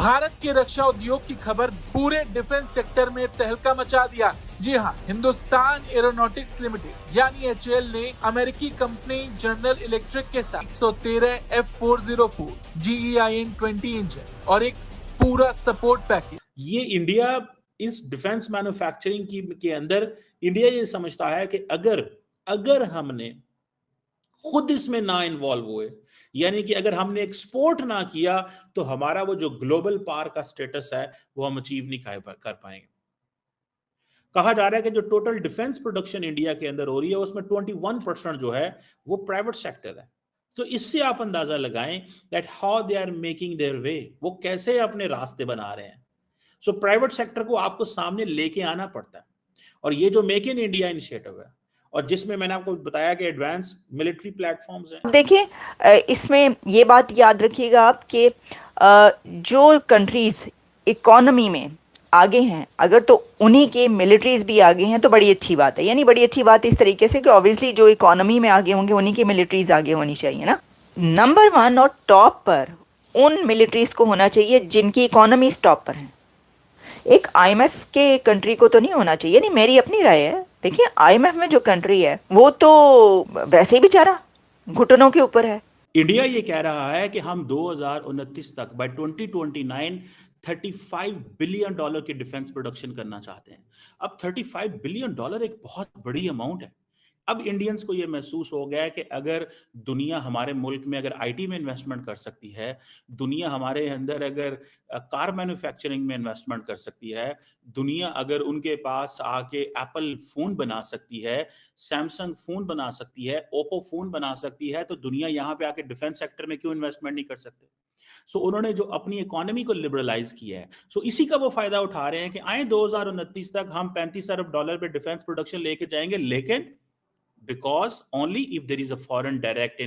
भारत के रक्षा उद्योग की खबर पूरे डिफेंस सेक्टर में तहलका मचा दिया। जी हाँ, हिंदुस्तान एरोनॉटिक्स लिमिटेड यानी एचएएल ने अमेरिकी कंपनी जनरल इलेक्ट्रिक के साथ 113 F404 GEIN-20 इंजन और एक पूरा सपोर्ट पैकेज। ये इंडिया इस डिफेंस मैन्युफैक्चरिंग के अंदर इंडिया ये समझता है कि अगर हमने खुद इसमें ना इन्वॉल्व हुए, यानी कि अगर हमने एक्सपोर्ट ना किया, तो हमारा वो जो ग्लोबल पावर का स्टेटस है वो हम अचीव नहीं कर पाएंगे। कहा जा रहा है कि जो टोटल डिफेंस प्रोडक्शन इंडिया के अंदर हो रही है उसमें 21% जो है वो प्राइवेट सेक्टर है। तो इससे आप अंदाजा लगाएं that how they are making their way, वो कैसे अपने रास्ते बना रहे हैं। सो प्राइवेट सेक्टर को आपको सामने लेके आना पड़ता है। और ये जो मेक इन इंडिया इनिशिएटिव है और जिसमें मैंने आपको बताया कि एडवांस मिलिट्री प्लेटफॉर्म्स हैं। देखिए, इसमें ये बात याद रखिएगा आप कि जो कंट्रीज इकोनॉमी में आगे हैं, अगर तो उन्हीं के मिलिट्रीज भी आगे हैं तो बड़ी अच्छी बात है। यानी बड़ी अच्छी बात इस तरीके से कि ऑब्वियसली जो इकोनॉमी में आगे होंगे उन्हीं की मिलिट्रीज आगे होनी चाहिए ना। नंबर 1 और टॉप पर उन मिलिट्रीज को होना चाहिए जिनकी इकोनॉमी टॉप पर है। एक आईएमएफ के कंट्री को तो नहीं होना चाहिए। नहीं, मेरी अपनी राय है। देखिए, आईएमएफ में जो कंट्री है वो तो वैसे ही बेचारा घुटनों के ऊपर है। इंडिया ये कह रहा है कि हम 2029 तक बाय 2029 $35 बिलियन की डिफेंस प्रोडक्शन करना चाहते हैं। अब $35 बिलियन एक बहुत बड़ी अमाउंट है। अब इंडियंस को ये महसूस हो गया है कि अगर दुनिया हमारे मुल्क में अगर आईटी में इन्वेस्टमेंट कर सकती है, दुनिया हमारे अंदर अगर कार मैन्युफैक्चरिंग में इन्वेस्टमेंट कर सकती है, दुनिया अगर उनके पास आके एप्पल फोन बना सकती है, सैमसंग फोन बना सकती है, ओप्पो फोन बना सकती है, तो दुनिया यहाँ पे आके डिफेंस सेक्टर में क्यों इन्वेस्टमेंट नहीं कर सकते। सो उन्होंने जो अपनी इकोनॉमी को लिबरलाइज किया है, सो इसी का वो फायदा उठा रहे हैं कि आए 2029 तक हम $35 अरब पे डिफेंस प्रोडक्शन लेके जाएंगे, लेकिन because only if there is a foreign direct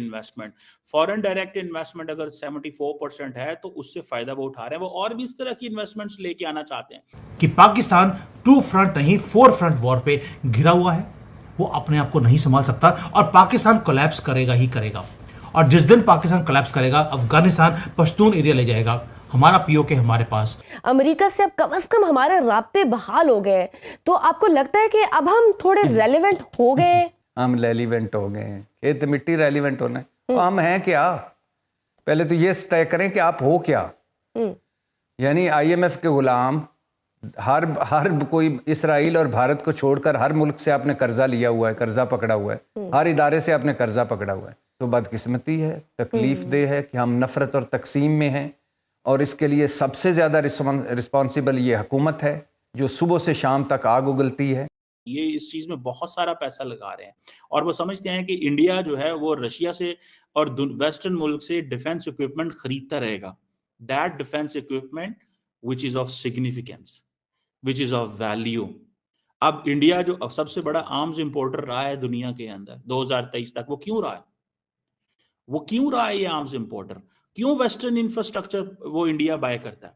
investment अगर 74% है तो उससे फायदा वो उठा रहे हैं। वो और भी इस तरह की इन्वेस्टमेंट्स लेके आना चाहते हैं कि पाकिस्तान 2 फ्रंट नहीं 4 फ्रंट वॉर पे घिरा हुआ है, वो अपने आप को नहीं संभाल सकता और पाकिस्तान कोलैप्स करेगा ही करेगा। और जिस दिन पाकिस्तान कोलैप्स करेगा, अफगानिस्तान पश्तून एरिया ले जाएगा। हमारा पीओके हमारे पास। अमेरिका से अब कम से कम हमारे राब्ते बहाल हो गए, तो आपको लगता है कि अब हम थोड़े रेलेवेंट हो गए? हम रेलिवेंट हो गए। खेत मिट्टी रेलिवेंट होना है, तो हम हैं क्या? पहले तो ये तय करें कि आप हो क्या। यानी आईएमएफ के गुलाम, हर कोई इसराइल और भारत को छोड़कर हर मुल्क से आपने कर्जा लिया हुआ है, कर्जा पकड़ा हुआ है, हर इदारे से आपने कर्जा पकड़ा हुआ है। तो बदकिस्मती है, तकलीफ दे है कि हम नफरत और तकसीम में हैं। और इसके लिए सबसे ज्यादा रिस्पॉन्सिबल ये हुकूमत है जो सुबह से शाम तक आग उगलती है। ये इस चीज में बहुत सारा पैसा लगा रहे हैं और वो समझते हैं कि इंडिया जो है वो रशिया से और वेस्टर्न मुल्क से डिफेंस इक्विपमेंट खरीदता रहेगा। That defence equipment which is of significance, which is of value. अब इंडिया जो अब सबसे बड़ा आर्म्स इंपोर्टर रहा है दुनिया के अंदर 2023 तक, वो क्यों रहा है? ये आर्म्स इंपोर्टर क्यों? वेस्टर्न इंफ्रास्ट्रक्चर वो इंडिया बाय करता है,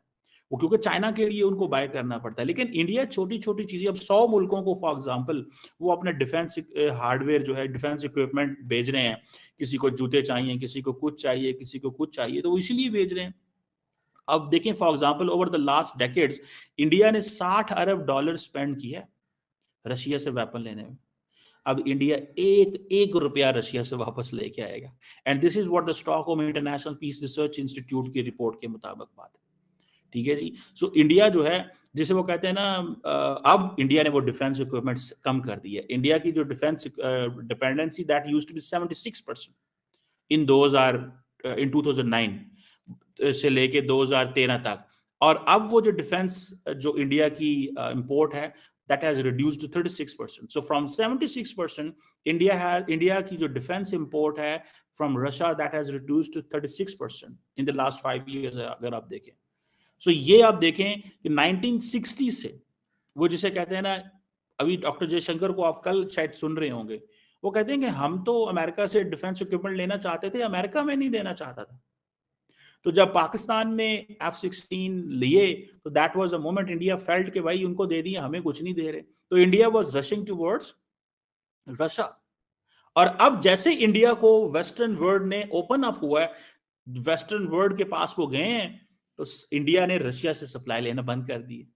वो क्योंकि चाइना के लिए उनको बाय करना पड़ता है। लेकिन इंडिया छोटी छोटी चीजें, अब 100 मुल्कों को फॉर एग्जांपल वो अपने डिफेंस हार्डवेयर जो है, डिफेंस इक्विपमेंट भेज रहे हैं। किसी को जूते चाहिए, किसी को कुछ चाहिए, किसी को कुछ चाहिए, तो इसलिए भेज रहे हैं। अब देखें for example over the last decades India ने $60 अरब स्पेंड किया रशिया से वेपन लेने में। अब इंडिया एक रुपया रशिया से वापस लेके आएगा। And this is what the Stockholm International Peace Research Institute की रिपोर्ट के मुताबिक बात है। ठीक है जी। सो इंडिया जो है, जिसे वो कहते हैं ना, अब इंडिया ने वो डिफेंस इक्विपमेंट्स कम कर दी है। इंडिया की जो defence dependency that used to be 76% in 2009 से लेके 2013 तक, और अब वो जो डिफेंस जो इंडिया की इंपोर्ट है that has reduced to 36%. So from 76%, India की जो डिफेंस इंपोर्ट है from Russia that has reduced to 36% in the last 5 years अगर आप देखें। So ये आप देखें कि 1960 से वो जिसे कहते हैं ना, अभी डॉक्टर जयशंकर को आप कल शायद सुन रहे होंगे, वो कहते हैं कि हम तो अमेरिका से डिफेंस इक्विपमेंट लेना चाहते थे, अमेरिका में नहीं देना चाहता था। तो जब पाकिस्तान ने F-16 लिए तो that was a moment India felt कि भाई उनको दे दिए, हमें कुछ नहीं दे रहे। तो India was rushing towards Russia. और अब जैसे इंडिया को वेस्टर्न वर्ल्ड ने ओपन अप हुआ है, वेस्टर्न वर्ल्ड के पास वो गए हैं, तो इंडिया ने रशिया से सप्लाई लेना बंद कर दी।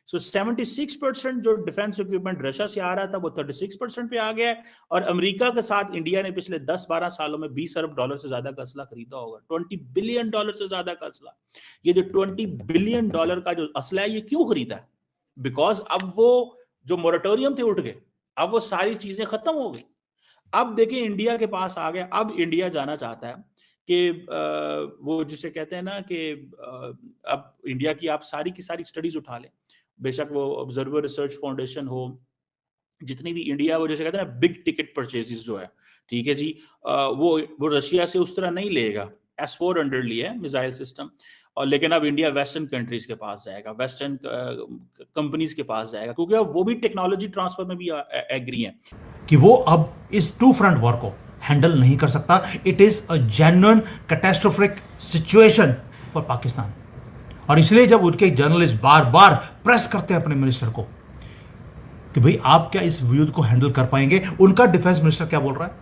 सो 76% जो डिफेंस इक्विपमेंट रशिया से आ रहा था वो 36% पे आ गया है, और अमेरिका के साथ इंडिया ने पिछले 10-12 सालों में 20 अरब डॉलर से ज्यादा का असला खरीदा होगा, 20 बिलियन डॉलर से ज्यादा का असला। ये जो 20 बिलियन डॉलर का जो असला है ये क्यों खरीदा है? बिकॉज अब वो जो मोरेटोरियम थे उठ गए, अब वो सारी चीजें खत्म हो गई। अब देखिए इंडिया के पास आ गया, अब इंडिया जाना चाहता है कि वो जिसे कहते हैं ना कि अब इंडिया की आप सारी की सारी स्टडीज उठा लें, बेशक वो ऑब्जर्वर रिसर्च फाउंडेशन हो, जितनी भी इंडिया वो जैसे कहते हैं ना बिग टिकट परचेजेस जो है, ठीक है जी, वो रशिया से उस तरह नहीं लेगा। S-400 लिया है मिसाइल सिस्टम, और लेकिन अब इंडिया वेस्टर्न कंट्रीज के पास जाएगा, वेस्टर्न कंपनीज के पास जाएगा, क्योंकि अब वो भी टेक्नोलॉजी ट्रांसफर में भी एग्री है कि वो अब इस टू फ्रंट वॉर को हैंडल नहीं कर सकता। It is a genuine catastrophic situation for Pakistan. और इसलिए जब उनके जर्नलिस्ट बार बार प्रेस करते हैं अपने मिनिस्टर को कि भाई आप क्या इस युद्ध को हैंडल कर पाएंगे, उनका डिफेंस मिनिस्टर क्या बोल रहा है?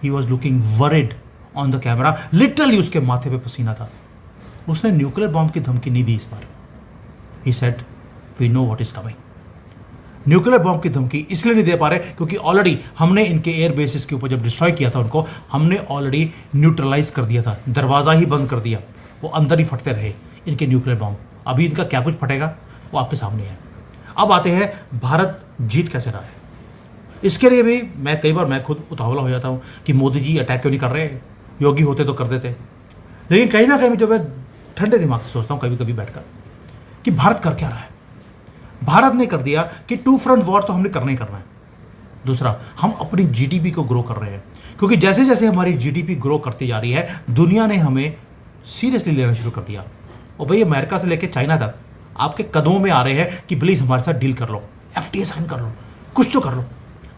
He was looking worried on the camera, literally उसके माथे पे पसीना था। उसने न्यूक्लियर बॉम्ब की धमकी नहीं दी इस बार। He said we know what is coming. Nuclear bomb की धमकी इसलिए नहीं दे पा रहे क्योंकि ऑलरेडी हमने इनके एयर बेसिस के ऊपर जब डिस्ट्रॉय किया था उनको, हमने ऑलरेडी न्यूट्रलाइज कर दिया था, दरवाज़ा ही बंद कर दिया, वो अंदर ही फटते रहे इनके न्यूक्लियर बॉम्ब। अभी इनका क्या कुछ फटेगा वो आपके सामने है। अब आते हैं भारत जीत कैसे रहा है। इसके लिए भी मैं खुद उतावला हो जाता हूँ कि मोदी जी अटैक क्यों नहीं कर रहे, योगी होते तो कर देते। लेकिन कहीं ना कहीं जब मैं ठंडे दिमाग से सोचता हूँ कभी कभी बैठकर कि भारत कर क्या रहा है। भारत ने कर दिया कि टू फ्रंट वॉर तो हमने करना ही करना है। दूसरा, हम अपनी जीडीपी को ग्रो कर रहे हैं, क्योंकि जैसे जैसे हमारी जीडीपी ग्रो करती जा रही है दुनिया ने हमें सीरियसली लेना शुरू कर दिया। और भाई अमेरिका से लेकर चाइना तक आपके कदमों में आ रहे हैं कि प्लीज़ हमारे साथ डील कर लो, FTA साइन कर लो, कुछ तो कर लो।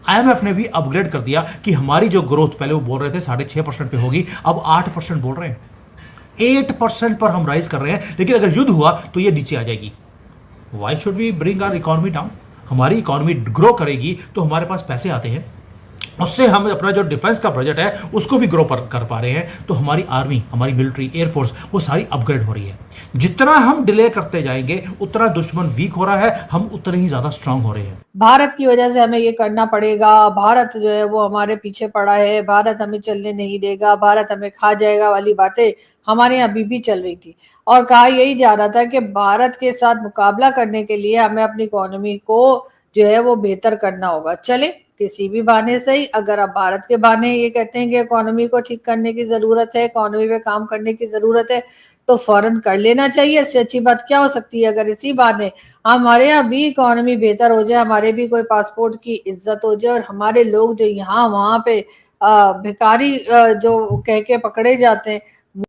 IMF ने भी अपग्रेड कर दिया कि हमारी जो ग्रोथ पहले वो बोल रहे थे 6.5% पे होगी, अब 8% बोल रहे हैं। 8% पर हम राइज कर रहे हैं, लेकिन अगर युद्ध हुआ तो ये नीचे आ जाएगी। Why should we bring our economy down? हमारी इकोनॉमी ग्रो करेगी तो हमारे पास पैसे आते हैं, उससे हम अपना जो डिफेंस का बजट है उसको भी ग्रो कर पा रहे हैं। तो हमारी आर्मी, हमारी मिलिट्री, एयरफोर्स वो सारी अपग्रेड हो रही है। जितना हम डिले करते जाएंगे उतना दुश्मन वीक हो रहा है, हम उतने ही ज्यादा स्ट्रांग हो रहे हैं। भारत की वजह से हमें ये करना पड़ेगा, भारत जो है वो हमारे पीछे पड़ा है, भारत हमें चलने नहीं देगा, भारत हमें खा जाएगा वाली बातें हमारे यहाँ अभी भी चल रही थी। और कहा यही जा रहा था कि भारत के साथ मुकाबला करने के लिए हमें अपनी इकोनॉमी को जो है वो बेहतर करना होगा। चले किसी भी बहाने से ही, अगर आप भारत के बहाने ये कहते हैं कि इकोनॉमी को ठीक करने की जरूरत है, इकोनॉमी पे काम करने की जरूरत है, तो फौरन कर लेना चाहिए। इससे अच्छी बात क्या हो सकती है? अगर इसी बहाने हमारे यहाँ भी इकोनॉमी बेहतर हो जाए, हमारे भी कोई पासपोर्ट की इज्जत हो जाए, और हमारे लोग जो यहाँ वहाँ पे भिखारी जो कह के पकड़े जाते हैं